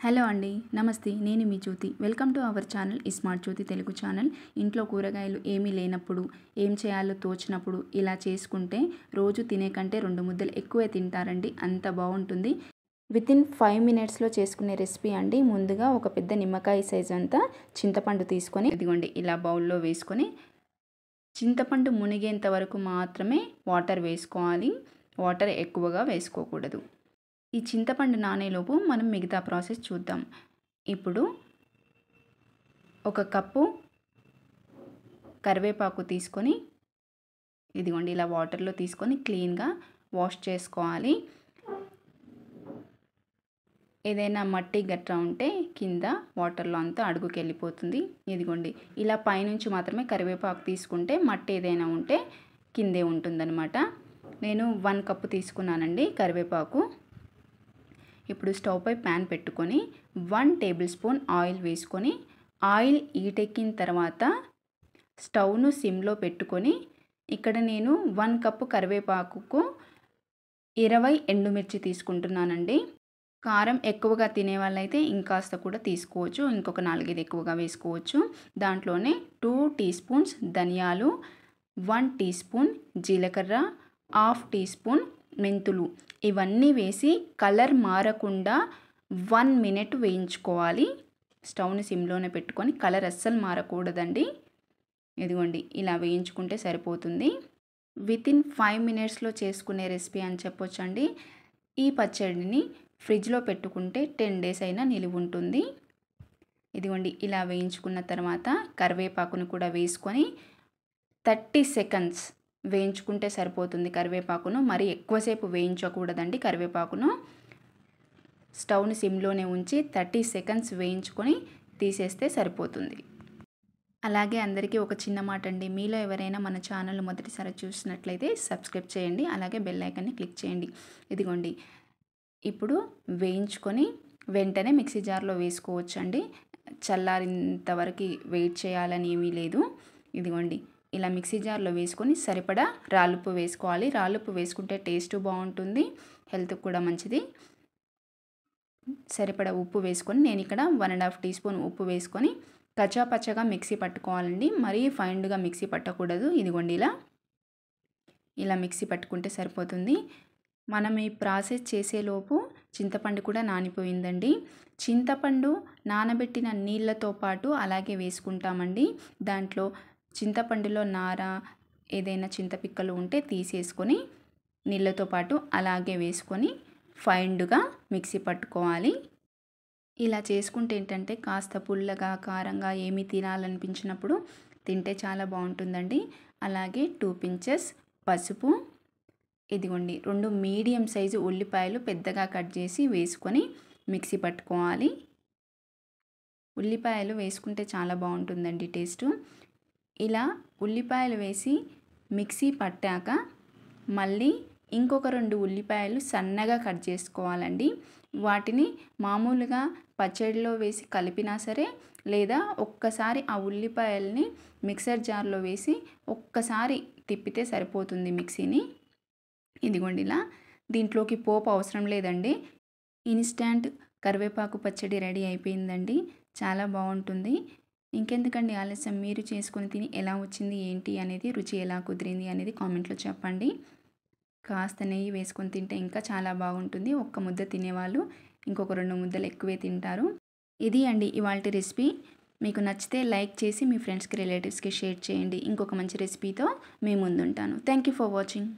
Hello అండి, నమస్తే. నేను మీ Jyothi. Welcome to our channel smart Jyothi Telugu channel. ఇంట్లో కూరగాయలు ఏమీ లేనప్పుడు, ఏం చేయాలో తోచినప్పుడు ఇలా చేసుకుంటే రోజు తినే కంటే 2 ముద్దలు ఎక్కువే తింటారండి. అంత బాగుంటుంది. వితిన్ 5 మినిట్స్లో చేసుకునే రెసిపీ అండి. ముందుగా ఒక పెద్ద నిమ్మకాయ సైజ్ అంతా చింతపండు తీసుకొని ఇదిగోండి ఇలా బౌల్లో వేసుకొని చింతపండు మునిగేంత వరకు మాత్రమే వాటర్ వేసుకోవాలి. వాటర్ ఎక్కువగా వేసుకోకూడదు. ఈ చింతపండు నానేలోపు మనం మిగతా ప్రాసెస్ చూద్దాం. ఇప్పుడు ఒక కప్పు కరివేపాకు తీసుకొని ఇదిగోండి ఇలా వాటర్లో తీసుకొని క్లీన్గా వాష్ చేసుకోవాలి. ఏదైనా మట్టి గట్ర ఉంటే కింద వాటర్లో అంతా అడుగుకి వెళ్ళిపోతుంది. ఇదిగోండి ఇలా పైనుంచి మాత్రమే కరివేపాకు తీసుకుంటే మట్టి ఏదైనా ఉంటే కిందే ఉంటుందన్నమాట. నేను 1 కప్పు తీసుకున్నానండి కరివేపాకు. ఇప్పుడు స్టవ్ పై ప్యాన్ పెట్టుకొని 1 టేబుల్ స్పూన్ ఆయిల్ వేసుకొని ఆయిల్ హీటెక్కిన తర్వాత స్టవ్ను సిమ్లో పెట్టుకొని ఇక్కడ నేను 1 కప్పు కరివేపాకుకు 20 ఎండుమిర్చి తీసుకుంటున్నానండి. కారం ఎక్కువగా తినే వాళ్ళైతే ఇంకాస్త కూడా తీసుకోవచ్చు. ఇంకొక 4-5 ఎక్కువగా వేసుకోవచ్చు. దాంట్లోనే 2 టీ స్పూన్స్ ధనియాలు, 1 టీ స్పూన్ జీలకర్ర, 1/2 టీ స్పూన్ మెంతులు ఇవన్నీ వేసి కలర్ మారకుండా 1 మినిట్ వేయించుకోవాలి. స్టవ్ని సిమ్లోనే పెట్టుకొని కలర్ అస్సలు మారకూడదండి. ఇదిగోండి ఇలా వేయించుకుంటే సరిపోతుంది. వితిన్ 5 మినిట్స్లో చేసుకునే రెసిపీ అని చెప్పొచ్చండి. ఈ పచ్చడిని ఫ్రిడ్జ్లో పెట్టుకుంటే 10 డేస్ అయినా నిలువ ఉంటుంది. ఇదిగోండి ఇలా వేయించుకున్న తర్వాత కరివేపాకును కూడా వేసుకొని 30 సెకండ్స్ వేయించుకుంటే సరిపోతుంది. కరివేపాకును మరి ఎక్కువసేపు వేయించకూడదండి. కరివేపాకును స్టవ్ని సిమ్లోనే ఉంచి 30 సెకండ్స్ వేయించుకొని తీసేస్తే సరిపోతుంది. అలాగే అందరికీ ఒక చిన్న మాట అండి. మీలో ఎవరైనా మన ఛానల్ మొదటిసారి చూసినట్లయితే సబ్స్క్రైబ్ చేయండి. అలాగే బెల్ ఐకాన్ని క్లిక్ చేయండి. ఇదిగోండి ఇప్పుడు వేయించుకొని వెంటనే మిక్సీ జార్లో వేసుకోవచ్చండి. చల్లారింత వరకు వెయిట్ చేయాలని ఏమీ లేదు. ఇదిగోండి ఇలా మిక్సీ జార్లో వేసుకొని సరిపడా రాళ్ళుప్పు వేసుకోవాలి. రాళ్ళుప్పు వేసుకుంటే టేస్ట్ బాగుంటుంది, హెల్త్కి కూడా మంచిది. సరిపడా ఉప్పు వేసుకొని నేను ఇక్కడ 1.5 టీ స్పూన్ ఉప్పు వేసుకొని కచ్చాపచ్చగా మిక్సీ పట్టుకోవాలండి. మరీ ఫైన్గా మిక్సీ పట్టకూడదు. ఇదిగోండి ఇలా మిక్సీ పట్టుకుంటే సరిపోతుంది. మనం ఈ ప్రాసెస్ చేసేలోపు చింతపండు కూడా నానిపోయిందండి. చింతపండు నానబెట్టిన నీళ్ళతో పాటు అలాగే వేసుకుంటామండి. దాంట్లో చింతపండులో నార ఏదైనా చింతపిక్కలు ఉంటే తీసేసుకొని నీళ్ళతో పాటు అలాగే వేసుకొని ఫైన్గా మిక్సీ పట్టుకోవాలి. ఇలా చేసుకుంటే ఏంటంటే కాస్త పుల్లగా కారంగా ఏమీ తినాలనిపించినప్పుడు తింటే చాలా బాగుంటుందండి. అలాగే 2 పించెస్ పసుపు, ఇదిగోండి 2 మీడియం సైజు ఉల్లిపాయలు పెద్దగా కట్ చేసి వేసుకొని మిక్సీ పట్టుకోవాలి. ఉల్లిపాయలు వేసుకుంటే చాలా బాగుంటుందండి టేస్టు. ఇలా ఉల్లిపాయలు వేసి మిక్సీ పట్టాక మళ్ళీ ఇంకొక 2 ఉల్లిపాయలు సన్నగా కట్ చేసుకోవాలండి. వాటిని మామూలుగా పచ్చడిలో వేసి కలిపినా సరే, లేదా ఒక్కసారి ఆ ఉల్లిపాయల్ని మిక్సర్ జార్లో వేసి ఒక్కసారి తిప్పితే సరిపోతుంది మిక్సీని. ఇదిగోండి ఇలా దీంట్లోకి పోపు అవసరం లేదండి. ఇన్స్టంట్ కరివేపాకు పచ్చడి రెడీ అయిపోయిందండి. చాలా బాగుంటుంది. ఇంకెందుకండి ఆలస్యం, మీరు చేసుకొని తిని ఎలా వచ్చింది ఏంటి అనేది, రుచి ఎలా కుదిరింది అనేది కామెంట్లో చెప్పండి. కాస్త నెయ్యి వేసుకొని తింటే ఇంకా చాలా బాగుంటుంది. ఒక్క ముద్ద తినేవాళ్ళు ఇంకొక 2 ముద్దలు ఎక్కువే తింటారు. ఇది అండి ఇవాల్టి రెసిపీ. మీకు నచ్చితే లైక్ చేసి మీ ఫ్రెండ్స్కి రిలేటివ్స్కి షేర్ చేయండి. ఇంకొక మంచి రెసిపీతో మీ ముందుంటాను. Thank you for watching.